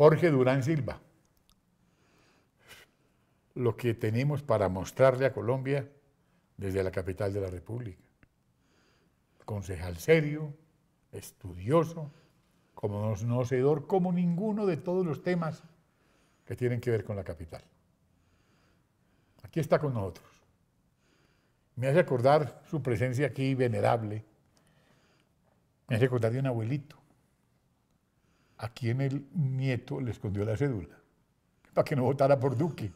Jorge Durán Silva. Lo que tenemos para mostrarle a Colombia desde la capital de la República. Concejal serio, estudioso, conocedor como ninguno de todos los temas que tienen que ver con la capital. Aquí está con nosotros. Me hace acordar su presencia aquí venerable, me hace acordar de un abuelito, a quien el nieto le escondió la cédula, para que no votara por Duque.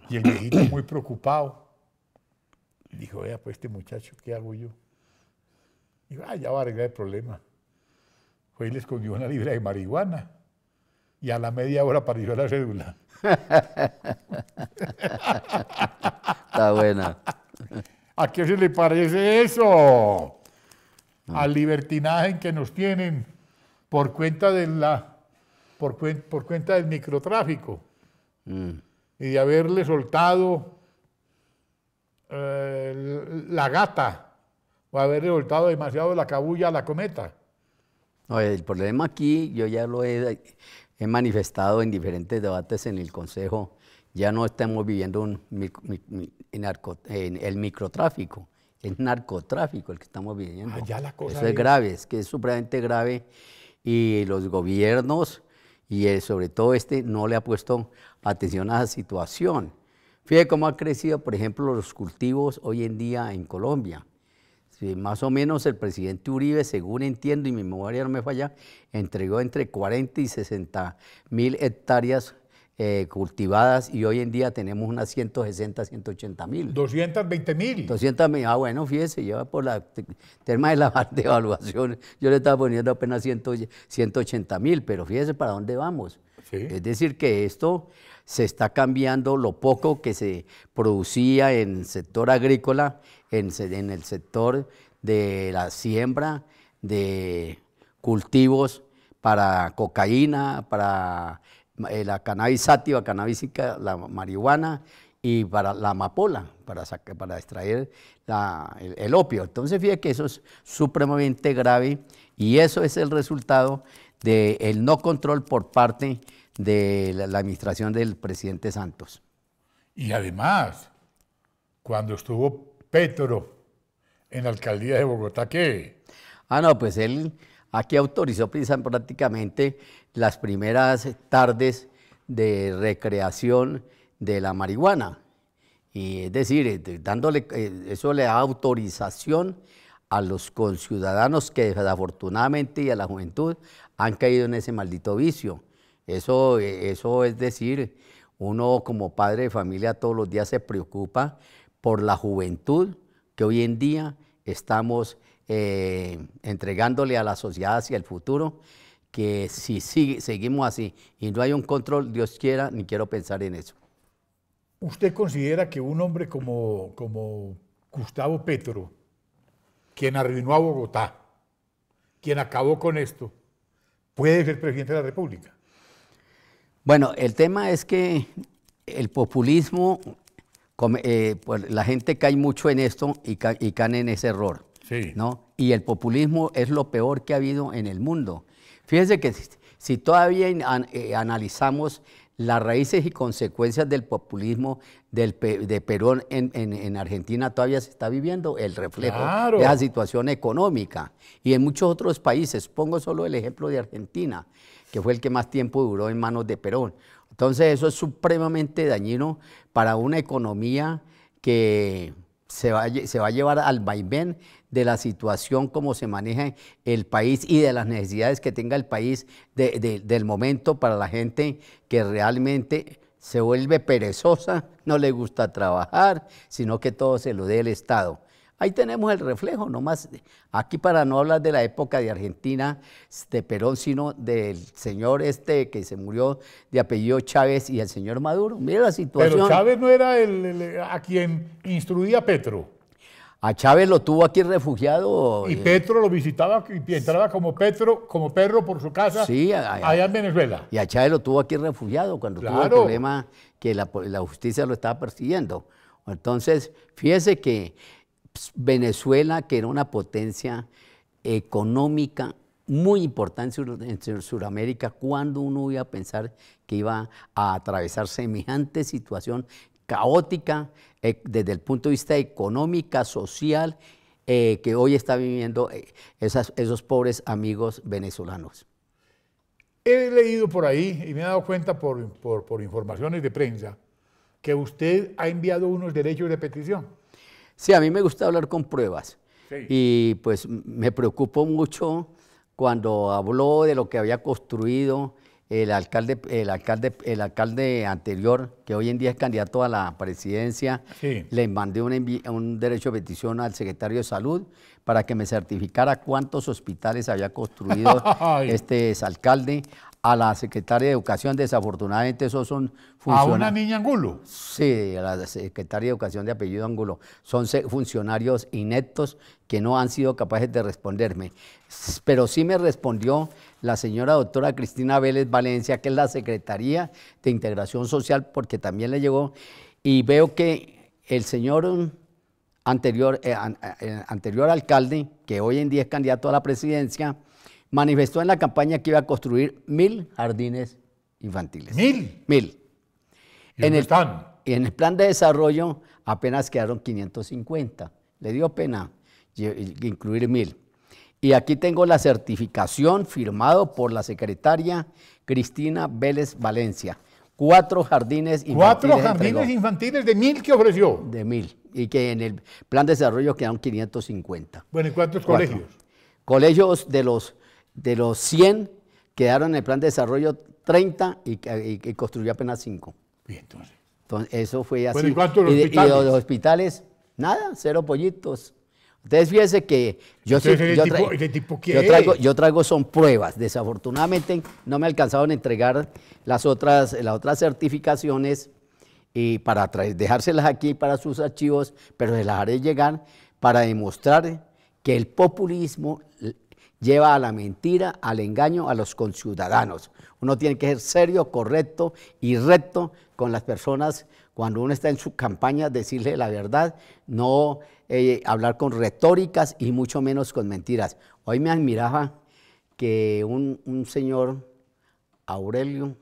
Y el viejito muy preocupado, dijo, vea pues este muchacho, ¿qué hago yo? Dijo, ya va a arreglar el problema. Fue y le escondió una libra de marihuana, y a la media hora apareció la cédula. Está buena. ¿A qué se le parece eso? Al libertinaje en que nos tienen por cuenta de por cuenta del microtráfico y de haberle soltado la gata o haberle soltado demasiado la cabulla a la cometa. Oye, el problema aquí, yo ya lo he manifestado en diferentes debates en el Consejo, ya no estamos viviendo el microtráfico, es narcotráfico el que estamos viviendo. Ya la cosa eso es grave, es que es supremamente grave y los gobiernos y sobre todo no le ha puesto atención a esa situación. Fíjate cómo ha crecido, por ejemplo, los cultivos hoy en día en Colombia. Sí, más o menos el presidente Uribe, según entiendo y mi memoria no me falla, entregó entre 40 y 60.000 hectáreas cultivadas y hoy en día tenemos unas 160, 180.000. 220.000. 200.000, bueno, fíjese, lleva por la tema de la devaluación, yo le estaba poniendo apenas 180.000, pero fíjese para dónde vamos. Sí. Es decir, que esto se está cambiando, lo poco que se producía en el sector agrícola, en el sector de la siembra de cultivos para cocaína, para la cannabis sativa, cannabísica, la marihuana y para la amapola, para extraer el opio. Entonces, fíjate que eso es supremamente grave y eso es el resultado del no control por parte de la administración del presidente Santos. Y además, cuando estuvo Petro en la alcaldía de Bogotá, ¿qué? No, pues él aquí autorizó prácticamente las primeras tardes de recreación de la marihuana. Y es decir, eso le da autorización a los conciudadanos que desafortunadamente y a la juventud han caído en ese maldito vicio. Eso es decir, uno como padre de familia todos los días se preocupa por la juventud que hoy en día estamos entregándole a la sociedad hacia el futuro, que si seguimos así y no hay un control, Dios quiera, ni quiero pensar en eso. ¿Usted considera que un hombre como Gustavo Petro, quien arruinó a Bogotá, quien acabó con esto, puede ser presidente de la República? Bueno, el tema es que el populismo, pues la gente cae mucho en esto y caen en ese error, sí, ¿no? Y el populismo es lo peor que ha habido en el mundo. Fíjense que si todavía analizamos las raíces y consecuencias del populismo de Perón en Argentina, todavía se está viviendo el reflejo de esa situación económica. Y en muchos otros países, pongo solo el ejemplo de Argentina, que fue el que más tiempo duró en manos de Perón. Entonces eso es supremamente dañino para una economía que se va a llevar al vaivén de la situación como se maneja el país y de las necesidades que tenga el país del momento para la gente que realmente se vuelve perezosa, no le gusta trabajar, sino que todo se lo dé el Estado. Ahí tenemos el reflejo, nomás aquí para no hablar de la época de Argentina, de Perón, sino del señor que se murió de apellido Chávez y el señor Maduro. Mira la situación. Pero Chávez no era a quien instruía Petro. A Chávez lo tuvo aquí refugiado. Y Petro lo visitaba y entraba como perro por su casa, sí, allá en Venezuela. Y a Chávez lo tuvo aquí refugiado cuando tuvo el problema que la justicia lo estaba persiguiendo. Entonces, fíjese que Venezuela, que era una potencia económica muy importante en Sudamérica. ¿Cuándo uno iba a pensar que iba a atravesar semejante situación caótica desde el punto de vista económica, social, que hoy está viviendo esos pobres amigos venezolanos? He leído por ahí y me he dado cuenta por informaciones de prensa que usted ha enviado unos derechos de petición. Sí, a mí me gusta hablar con pruebas. Sí. Y pues me preocupó mucho cuando habló de lo que había construido el alcalde anterior, que hoy en día es candidato a la presidencia. Sí. Le mandé un derecho de petición al secretario de Salud para que me certificara cuántos hospitales había construido este exalcalde. A la secretaria de Educación, desafortunadamente esos son funcionarios. ¿A una niña Angulo? Sí, a la secretaria de Educación de apellido Angulo. Son funcionarios ineptos que no han sido capaces de responderme. Pero sí me respondió la señora doctora Cristina Vélez Valencia, que es la Secretaría de Integración Social, porque también le llegó, y veo que el señor anterior alcalde, que hoy en día es candidato a la presidencia, manifestó en la campaña que iba a construir 1000 jardines infantiles. ¿1000? 1000. ¿Y dónde están? En el plan de desarrollo apenas quedaron 550. Le dio pena incluir 1000. Y aquí tengo la certificación firmado por la secretaria Cristina Vélez Valencia. 4 jardines infantiles. 4 jardines infantiles de 1000 que ofreció. De 1000. Y que en el plan de desarrollo quedaron 550. Bueno, ¿y cuántos 4 colegios? Colegios de los 100 quedaron en el plan de desarrollo 30 y construyó apenas 5. Bien, entonces. Entonces, eso fue así. Bueno, ¿y cuántos hospitales? hospitales? Y los hospitales, nada, 0 pollitos. Ustedes fíjense que yo traigo son pruebas. Desafortunadamente no me alcanzaron a entregar las otras certificaciones y para dejárselas aquí para sus archivos, pero se las haré llegar para demostrar que el populismo lleva a la mentira, al engaño a los conciudadanos. Uno tiene que ser serio, correcto y recto con las personas cuando uno está en su campaña, decirle la verdad, no hablar con retóricas y mucho menos con mentiras. Hoy me admiraba que un señor, Aurelio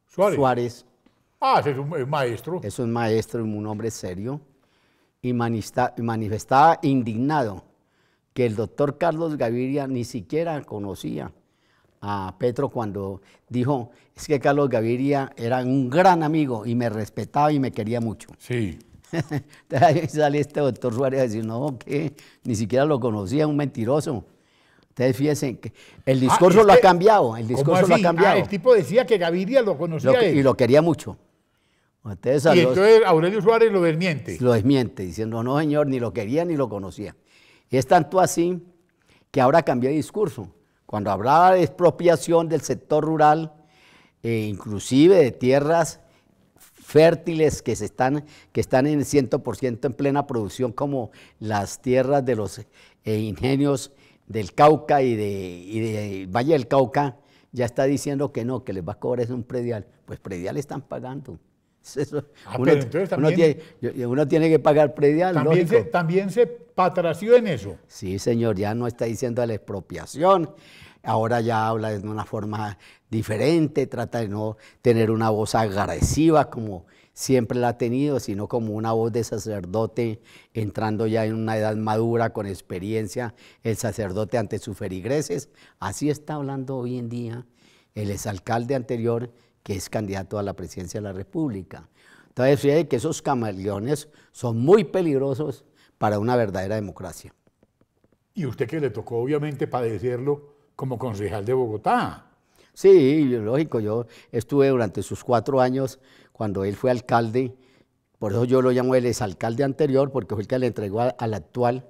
Suárez, es un maestro. Es un maestro y un hombre serio, y manifestaba indignado que el doctor Carlos Gaviria ni siquiera conocía a Petro cuando dijo, es que Carlos Gaviria era un gran amigo y me respetaba y me quería mucho. Sí. Entonces ahí sale este doctor Suárez a decir, no, que ni siquiera lo conocía, un mentiroso. Ustedes fíjense que el discurso lo ha cambiado, el discurso lo ha cambiado. El tipo decía que Gaviria lo conocía y lo quería mucho. Y entonces Aurelio Suárez lo desmiente. Lo desmiente, diciendo, no señor, ni lo quería ni lo conocía. Y es tanto así que ahora cambió de discurso. Cuando hablaba de expropiación del sector rural, inclusive de tierras fértiles que están en 100% en plena producción, como las tierras de los ingenios del Cauca y de Valle del Cauca, ya está diciendo que no, que les va a cobrar un predial. Pues predial están pagando. Eso, uno tiene que pagar predial. También se patració en eso. Sí, señor, ya no está diciendo de la expropiación, ahora ya habla de una forma diferente, trata de no tener una voz agresiva como siempre la ha tenido, sino como una voz de sacerdote entrando ya en una edad madura, con experiencia, el sacerdote ante sus feligreses. Así está hablando hoy en día el exalcalde anterior, que es candidato a la presidencia de la República. Entonces, fíjate que esos camaleones son muy peligrosos para una verdadera democracia. Y usted que le tocó obviamente padecerlo como concejal de Bogotá. Sí, lógico, yo estuve durante sus 4 años cuando él fue alcalde, por eso yo lo llamo el exalcalde anterior, porque fue el que le entregó al actual,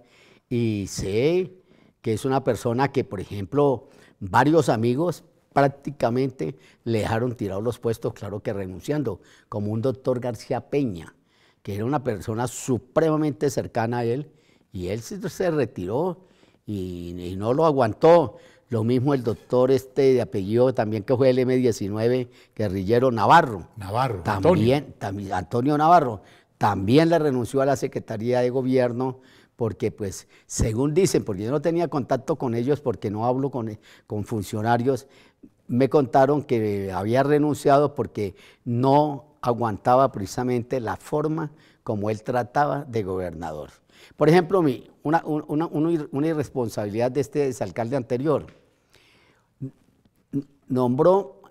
y sé que es una persona que, por ejemplo, varios amigos prácticamente le dejaron tirados los puestos, claro que renunciando, como un doctor García Peña, que era una persona supremamente cercana a él, y él se retiró y no lo aguantó. Lo mismo el doctor de apellido también, que fue el M-19, guerrillero Navarro. Antonio Navarro, también le renunció a la Secretaría de Gobierno porque pues según dicen, porque yo no tenía contacto con ellos porque no hablo con funcionarios, me contaron que había renunciado porque no aguantaba precisamente la forma como él trataba de gobernador. Por ejemplo, una irresponsabilidad de este exalcalde anterior, nombró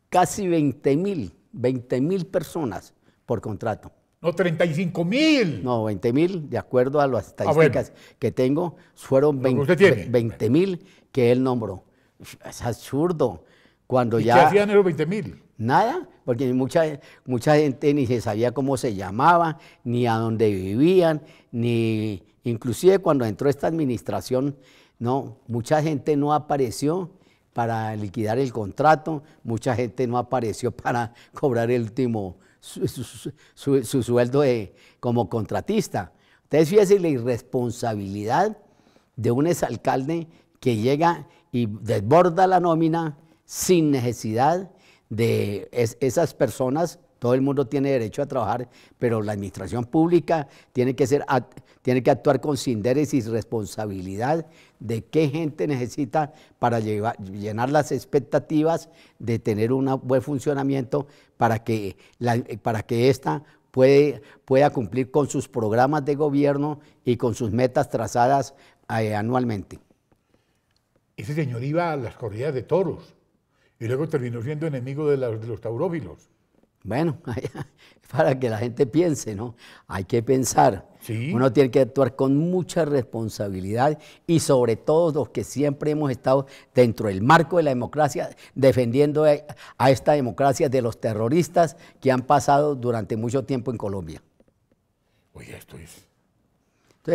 casi 20,000 personas por contrato. No, 35.000. No, 20,000, de acuerdo a las estadísticas que tengo, fueron 20,000 que él nombró. Es absurdo. Cuando ¿Y ya, qué hacían esos 20.000? nada, porque mucha gente ni se sabía cómo se llamaba, ni a dónde vivían, ni inclusive cuando entró esta administración, no, mucha gente no apareció para liquidar el contrato, mucha gente no apareció para cobrar el último su sueldo como contratista. Entonces fíjense la irresponsabilidad de un exalcalde que llega y desborda la nómina sin necesidad de esas personas. Todo el mundo tiene derecho a trabajar, pero la administración pública tiene que actuar con cinderes y responsabilidad de qué gente necesita para llenar las expectativas de tener un buen funcionamiento para que ésta pueda cumplir con sus programas de gobierno y con sus metas trazadas anualmente. Ese señor iba a las corridas de toros y luego terminó siendo enemigo de los taurófilos. Bueno, para que la gente piense, ¿no? Hay que pensar. Sí. Uno tiene que actuar con mucha responsabilidad y sobre todo los que siempre hemos estado dentro del marco de la democracia, defendiendo a esta democracia de los terroristas que han pasado durante mucho tiempo en Colombia. Oye, esto es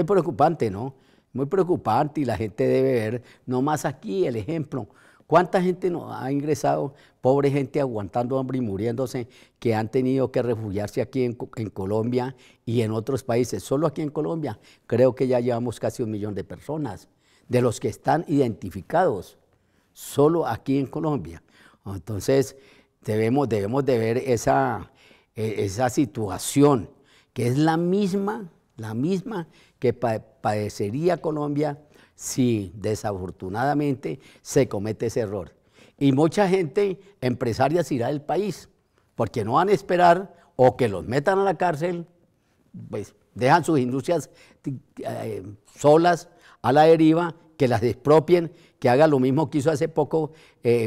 preocupante, ¿no? Muy preocupante y la gente debe ver, no más aquí el ejemplo. ¿Cuánta gente nos ha ingresado, pobre gente aguantando hambre y muriéndose, que han tenido que refugiarse aquí en Colombia y en otros países? Solo aquí en Colombia creo que ya llevamos casi 1 millón de personas, de los que están identificados, solo aquí en Colombia. Entonces debemos de ver esa situación, que es la misma que padecería Colombia si desafortunadamente se comete ese error. Y mucha gente empresaria se irá del país, porque no van a esperar o que los metan a la cárcel, pues dejan sus industrias solas, a la deriva, que las expropien, que haga lo mismo que hizo hace poco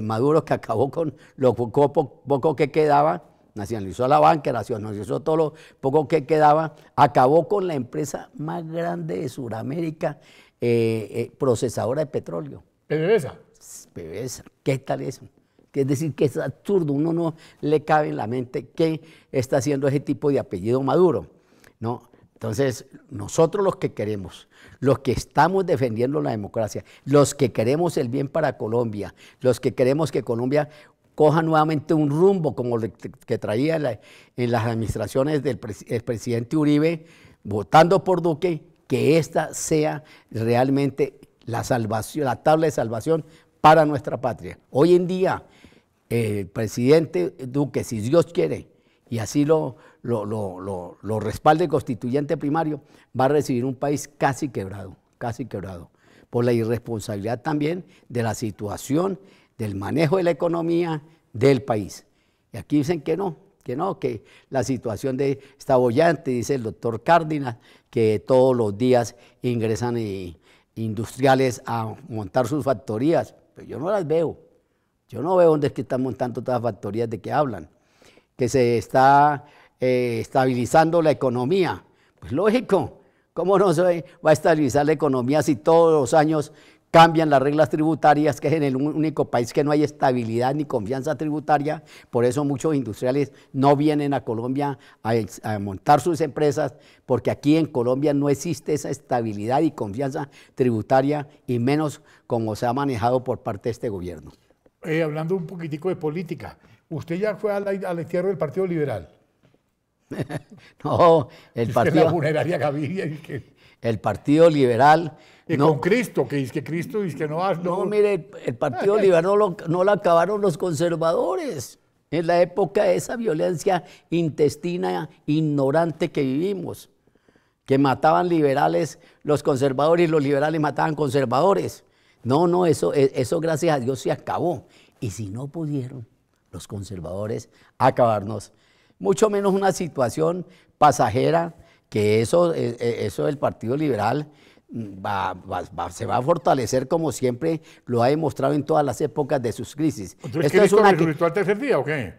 Maduro, que acabó con lo poco que quedaba, nacionalizó la banca, nacionalizó todo lo poco que quedaba, acabó con la empresa más grande de Sudamérica, procesadora de petróleo. PDVSA. PDVSA, ¿qué tal eso? Es decir, que es absurdo, uno no le cabe en la mente qué está haciendo ese tipo de apellido Maduro, ¿no? Entonces, nosotros los que queremos, los que estamos defendiendo la democracia, los que queremos el bien para Colombia, los que queremos que Colombia coja nuevamente un rumbo como el que traía en las administraciones del presidente Uribe, votando por Duque, que esta sea realmente la salvación, la tabla de salvación para nuestra patria. Hoy en día, el presidente Duque, si Dios quiere, y así lo respalde el constituyente primario, va a recibir un país casi quebrado, por la irresponsabilidad también de la situación, del manejo de la economía del país. Y aquí dicen que no, que la situación está bollante, dice el doctor Cárdenas, que todos los días ingresan industriales a montar sus factorías, pero yo no las veo. Yo no veo dónde es que están montando todas las factorías de que hablan. Que se está estabilizando la economía. Pues lógico, ¿cómo no se va a estabilizar la economía si todos los años cambian las reglas tributarias, que es en el único país que no hay estabilidad ni confianza tributaria? Por eso muchos industriales no vienen a Colombia a montar sus empresas, porque aquí en Colombia no existe esa estabilidad y confianza tributaria, y menos como se ha manejado por parte de este gobierno. Hablando un poquitico de política, ¿usted ya fue al entierro del Partido Liberal? No, el partido... la funeraria Gaviria. El Partido Liberal... Y no, con Cristo, que es que Cristo dice que no... No, mire, el Partido Liberal no lo acabaron los conservadores en la época de esa violencia intestina ignorante que vivimos. que mataban liberales los conservadores y los liberales mataban conservadores. No, eso gracias a Dios se acabó. Y si no pudieron los conservadores acabarnos, mucho menos una situación pasajera, que eso del Partido Liberal se va a fortalecer como siempre lo ha demostrado en todas las épocas de sus crisis. Entonces, ¿Cristo resucitó al tercer día o qué?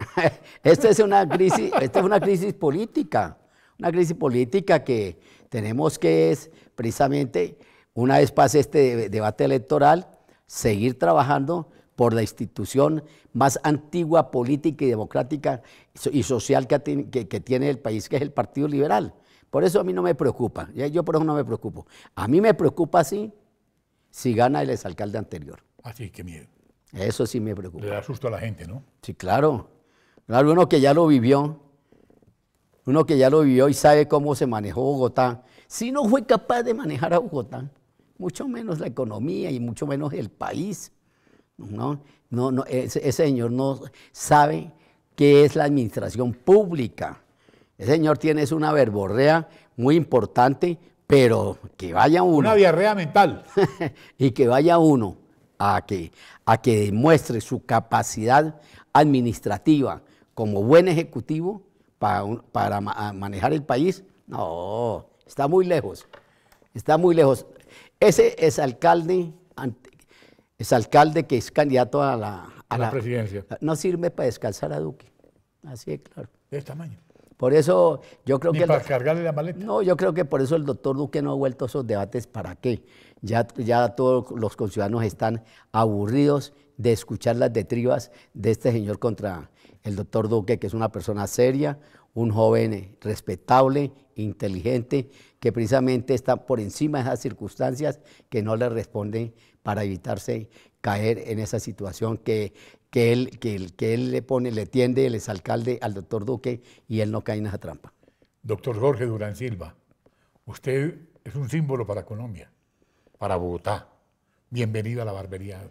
Esta es una crisis política, que tenemos que es precisamente, una vez pase este debate electoral, seguir trabajando por la institución más antigua, política y democrática y social que tiene el país, que es el Partido Liberal. Por eso a mí no me preocupa, yo por eso no me preocupo. A mí me preocupa sí si gana el exalcalde anterior. Así, qué miedo. Eso sí me preocupa. Le da susto a la gente, ¿no? Sí, claro. Claro, uno que ya lo vivió y sabe cómo se manejó Bogotá. Si no fue capaz de manejar a Bogotá, mucho menos la economía y mucho menos el país. Ese señor no sabe qué es la administración pública. Ese señor tiene una verborrea muy importante, pero que vaya uno. Una diarrea mental. Y que vaya uno a que demuestre su capacidad administrativa como buen ejecutivo para manejar el país. No, está muy lejos. Está muy lejos. Ese exalcalde que es candidato a la presidencia. No sirve para descalzar a Duque. Así es claro. De este tamaño. Por eso yo creo Ni que... para cargarle la maleta. No, yo creo que por eso el doctor Duque no ha vuelto a esos debates. ¿Para qué? Ya todos los conciudadanos están aburridos de escuchar las diatribas de este señor contra el doctor Duque, que es una persona seria, un joven respetable, inteligente, que precisamente está por encima de esas circunstancias que no le responden para evitarse caer en esa situación que él le tiende el exalcalde al doctor Duque y él no cae en esa trampa. Doctor Jorge Durán Silva, usted es un símbolo para Colombia, para Bogotá. Bienvenido a la barbería.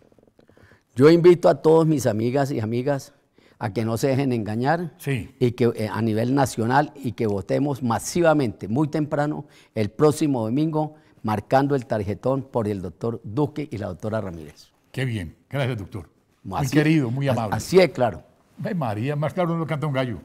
Yo invito a todos mis amigas y amigas a que no se dejen engañar, sí, y que a nivel nacional, y que votemos masivamente, muy temprano, el próximo domingo, marcando el tarjetón por el doctor Duque y la doctora Ramírez. Qué bien. Gracias, doctor. Muy querido, muy amable. Así es, claro. Ay, María, más claro no canta un gallo.